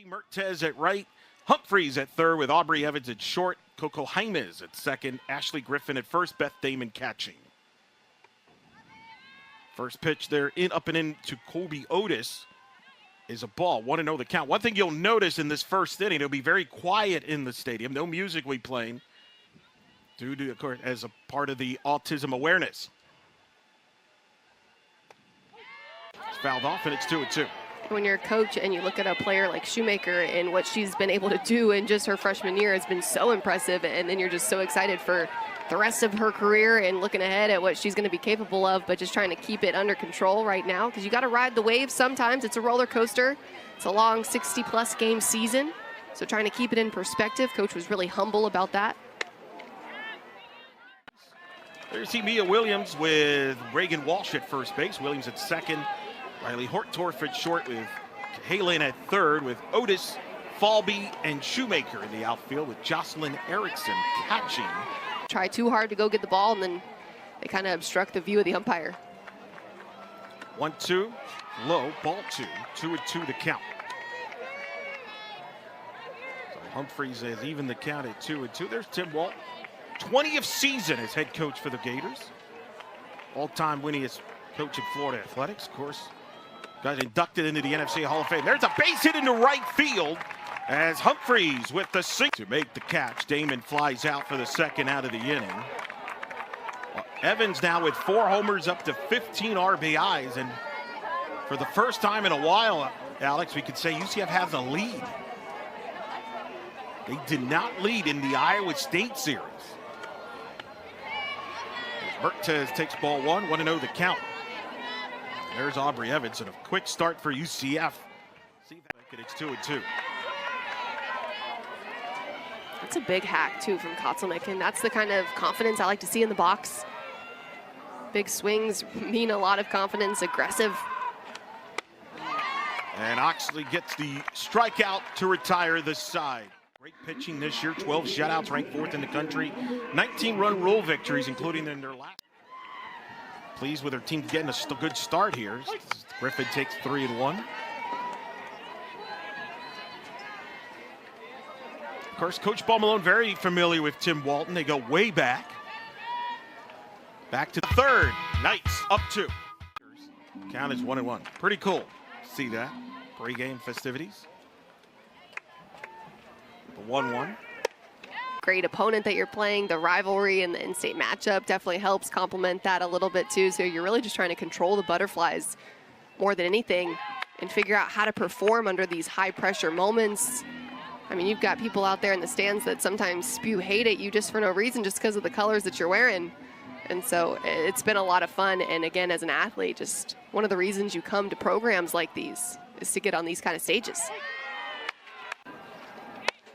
Mertez at right, Humphreys at third with Aubrey Evans at short, Coco Jaimes at second, Ashley Griffin at first, Beth Damon catching. First pitch there, up and in to Colby Otis is a ball. 1-0 the count. One thing you'll notice in this first inning, it'll be very quiet in the stadium. No music we playing due to, of course, as a part of the autism awareness. It's fouled off and it's 2-2. When you're a coach and you look at a player like Shoemaker and what she's been able to do in just her freshman year has been so impressive, and then you're just so excited for the rest of her career and looking ahead at what she's going to be capable of, but just trying to keep it under control right now because you got to ride the wave sometimes. It's a roller coaster. It's a long 60-plus game season, so trying to keep it in perspective. Coach was really humble about that. There's Mia Williams with Reagan Walsh at first base. Williams at second. Riley Horttorf at short with Halen at third with Otis, Falby, and Shoemaker in the outfield with Jocelyn Erickson catching. Try too hard to go get the ball, and then they kind of obstruct the view of the umpire. 1-2, low, ball 2, 2-2 to count. So Humphreys has even the count at 2-2. There's Tim Walt, 20th season as head coach for the Gators. All-time winningest coach in Florida Athletics, of course. Got inducted into the NFC Hall of Fame. There's a base hit into right field as Humphreys with the sink to make the catch. Damon flies out for the second out of the inning. Well, Evans now with 4 homers up to 15 RBIs. And for the first time in a while, Alex, we could say UCF has a lead. They did not lead in the Iowa State series. Mertez takes ball 1, 1-0 the count. There's Aubrey Evans and a quick start for UCF. See that it's 2-2. That's a big hack too from Kotzelnick, and that's the kind of confidence I like to see in the box. Big swings mean a lot of confidence, aggressive. And Oxley gets the strikeout to retire the side. Great pitching this year, 12 shutouts, ranked 4th in the country, 19-run rule victories, including in their last. Pleased with her team getting a good start here. Griffin takes 3-1. Of course, Coach Paul Malone very familiar with Tim Walton. They go way back. Back to the third. Nice, up 2. Count is 1-1. Pretty cool. See that? Pre-game festivities. The 1-1. Great opponent that you're playing. The rivalry and the in-state matchup definitely helps complement that a little bit too. So you're really just trying to control the butterflies more than anything and figure out how to perform under these high pressure moments. I mean, you've got people out there in the stands that sometimes spew hate at you just for no reason, just because of the colors that you're wearing. And so it's been a lot of fun. And again, as an athlete, just one of the reasons you come to programs like these is to get on these kind of stages.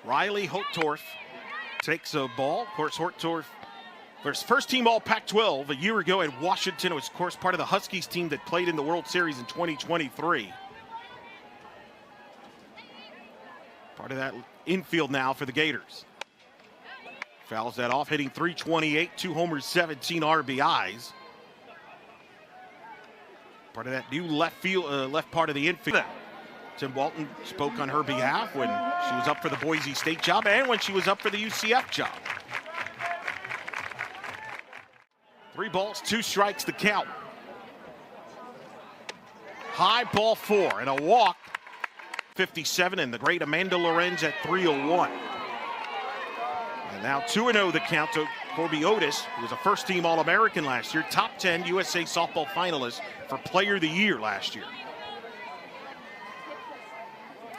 Riley Horttorf takes a ball. Of course, Horttorf was first team all Pac-12 a year ago at Washington. It was, of course, part of the Huskies team that played in the World Series in 2023. Part of that infield now for the Gators. Fouls that off, hitting .328, 2 homers, 17 RBIs. Part of that new left part of the infield. Tim Walton spoke on her behalf when she was up for the Boise State job and when she was up for the UCF job. 3 balls, 2 strikes to count. High ball 4 and a walk. 57 and the great Amanda Lorenz at 301. And now 2-0 the count to Colby Otis, who was a first-team All-American last year, top 10 USA softball finalist for Player of the Year last year.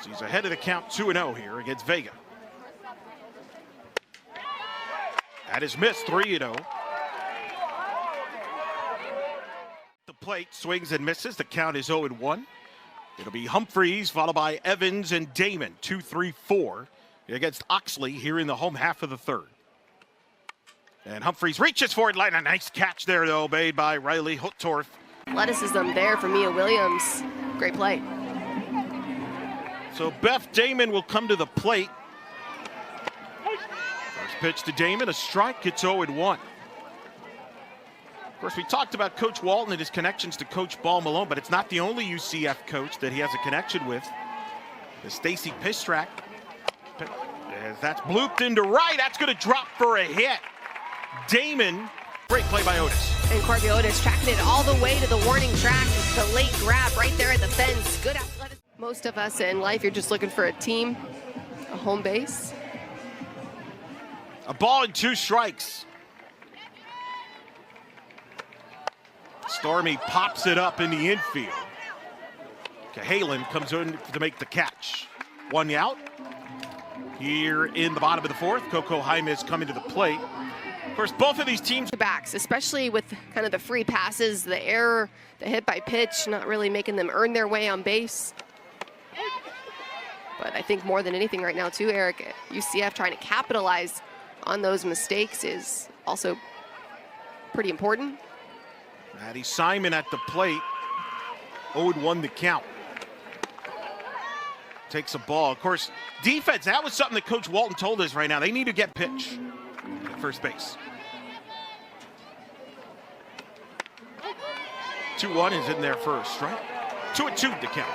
She's ahead of the count 2-0 here against Vega. That is missed, 3-0. The plate swings and misses. The count is 0-1. It'll be Humphreys followed by Evans and Damon, 2-3-4 against Oxley here in the home half of the third. And Humphreys reaches for it, a nice catch there though, made by Riley Horttorf. Athleticism there for Mia Williams. Great play. So Beth Damon will come to the plate. First pitch to Damon, a strike, it's 0-1. Of course, we talked about Coach Walton and his connections to Coach Paul Malone, but it's not the only UCF coach that he has a connection with. The Stacy Pistrak. That's blooped into right. That's going to drop for a hit. Damon. Great play by Otis. And Corby Otis tracking it all the way to the warning track. The late grab right there at the fence. Good athleticism. Most of us in life, you're just looking for a team, a home base. A ball and 2 strikes. Stormy pops it up in the infield. Cahalan comes in to make the catch. 1 out. Here in the bottom of the 4th, Coco Jaime is coming to the plate. Of course, both of these teams backs, especially with kind of the free passes, the error, the hit by pitch, not really making them earn their way on base. But I think more than anything right now too, Eric, UCF trying to capitalize on those mistakes is also pretty important. Maddie Simon at the plate. 0-1 the count. Takes a ball. Of course, defense, that was something that Coach Walton told us right now. They need to get pitch at first base. 2-1 is in there for a strike. 2-2 the count.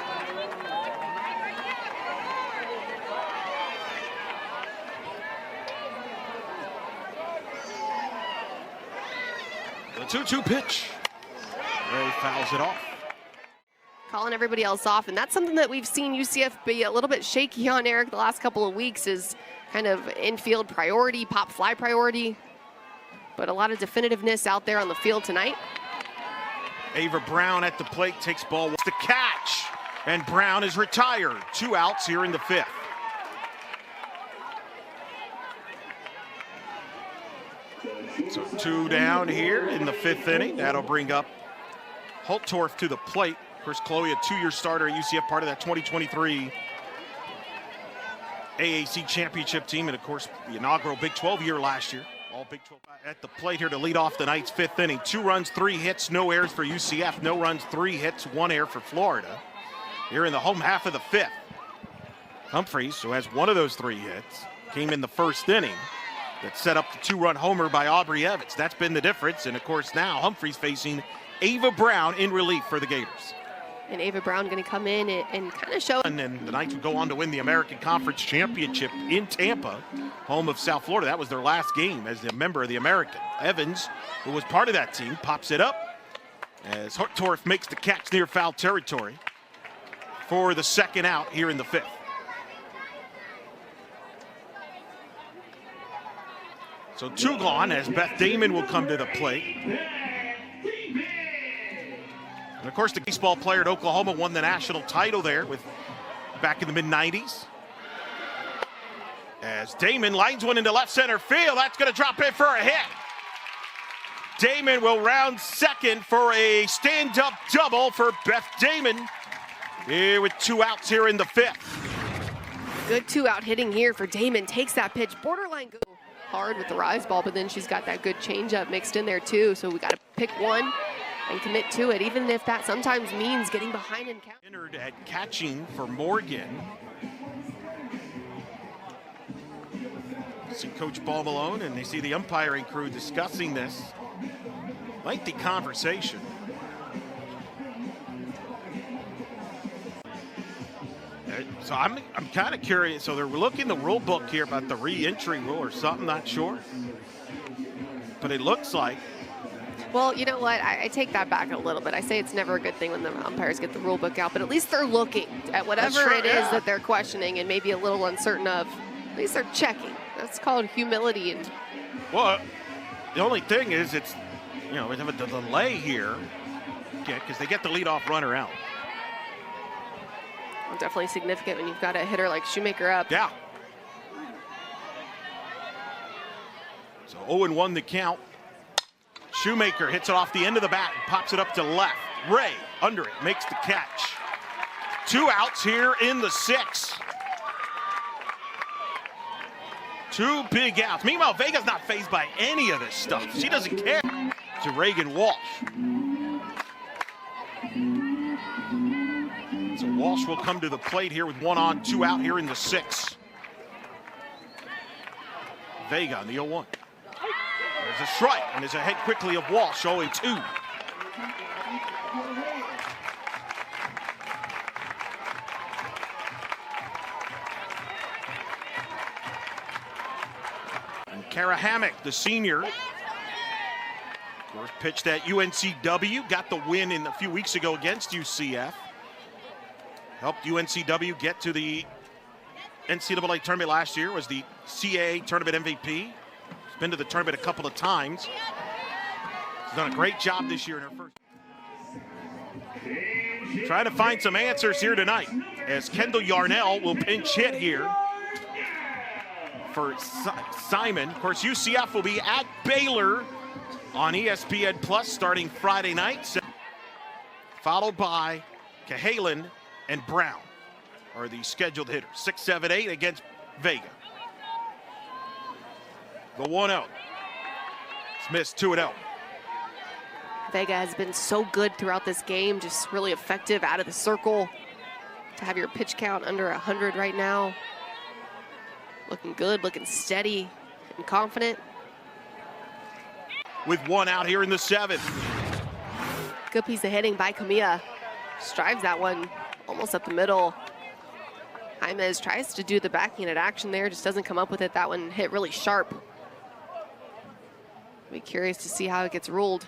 The 2-2 pitch. Ray fouls it off. Calling everybody else off, and that's something that we've seen UCF be a little bit shaky on, Eric, the last couple of weeks is kind of infield priority, pop fly priority, but a lot of definitiveness out there on the field tonight. Ava Brown at the plate takes ball, wants to catch, and Brown is retired. 2 outs here in the 5th. So 2 down here in the 5th inning. That'll bring up Holtorf to the plate. Of course, Chloe, a 2-year starter at UCF, part of that 2023 AAC championship team, and of course, the inaugural Big 12 year last year. All Big 12 at the plate here to lead off the night's 5th inning. 2 runs, 3 hits, no errors for UCF. No runs, 3 hits, 1 error for Florida. Here in the home half of the 5th. Humphreys, who has 1 of those 3 hits, came in the 1st inning. That set up the 2-run homer by Aubrey Evans. That's been the difference. And of course now Humphreys facing Ava Brown in relief for the Gators. And Ava Brown going to come in and kind of show. And then the Knights would go on to win the American Conference Championship in Tampa, home of South Florida. That was their last game as a member of the American. Evans, who was part of that team, pops it up as Torf makes the catch near foul territory for the 2nd out here in the 5th. So 2 gone as Beth Damon will come to the plate. And of course, the baseball player at Oklahoma won the national title there back in the mid-90s. As Damon lines one into left center field, that's going to drop in for a hit. Damon will round 2nd for a stand-up double for Beth Damon. Here with 2 outs here in the 5th. Good 2-out hitting here for Damon. Takes that pitch, borderline good. Hard with the rise ball, but then she's got that good changeup mixed in there too. So we got to pick one and commit to it, even if that sometimes means getting behind and count. Entered at catching for Morgan. See Coach Paul Malone, and they see the umpiring crew discussing this lengthy conversation. So I'm kind of curious. So they're looking the rule book here about the re-entry rule or something, not sure. But it looks like. Well, you know what? I take that back a little bit. I say it's never a good thing when the umpires get the rule book out, but at least they're looking at whatever it is that they're questioning and maybe a little uncertain of. At least they're checking. That's called humility. And well, the only thing is it's, we have a delay here, because they get the leadoff runner out. Definitely significant when you've got a hitter like Shoemaker up. Yeah. So 0-1 the count. Shoemaker hits it off the end of the bat and pops it up to left. Ray under it, makes the catch. 2 outs here in the 6th. 2 big outs. Meanwhile, Vega's not fazed by any of this stuff. She doesn't care. To Reagan Walsh. So Walsh will come to the plate here with 1 on, 2 out here in the 6th. Vega on the 0-1. There's a strike, and there's a head quickly of Walsh, 0-2. Kara Hammock, the senior. Of course, pitched at UNCW, got the win in a few weeks ago against UCF. Helped UNCW get to the NCAA tournament last year, was the CAA tournament MVP. She's been to the tournament a couple of times. She's done a great job this year in her first. Trying to find some answers here tonight as Kendall Yarnell will pinch hit here for Simon. Of course, UCF will be at Baylor on ESPN Plus starting Friday night, followed by Cahalan and Brown are the scheduled hitters. 6, 7, 8 against Vega. The 1-0. Smith's 2-0. Vega has been so good throughout this game, just really effective out of the circle. To have your pitch count under 100 right now. Looking good, looking steady and confident. With one out here in the 7th. Good piece of hitting by Camilla. Strives that one almost up the middle. Jaimez tries to do the backhand action there, just doesn't come up with it. That one hit really sharp. Be curious to see how it gets ruled.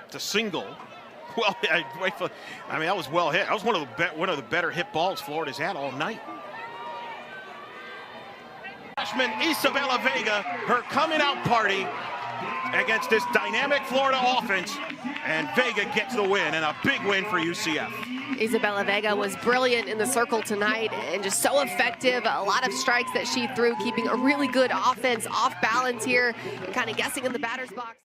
It's a single. Well, I mean, that was well hit. That was one of the better hit balls Florida's had all night. Freshman Isabella Vega, her coming out party against this dynamic Florida offense, and Vega gets the win, and a big win for UCF. Isabella Vega was brilliant in the circle tonight and just so effective. A lot of strikes that she threw, keeping a really good offense off balance here and kind of guessing in the batter's box.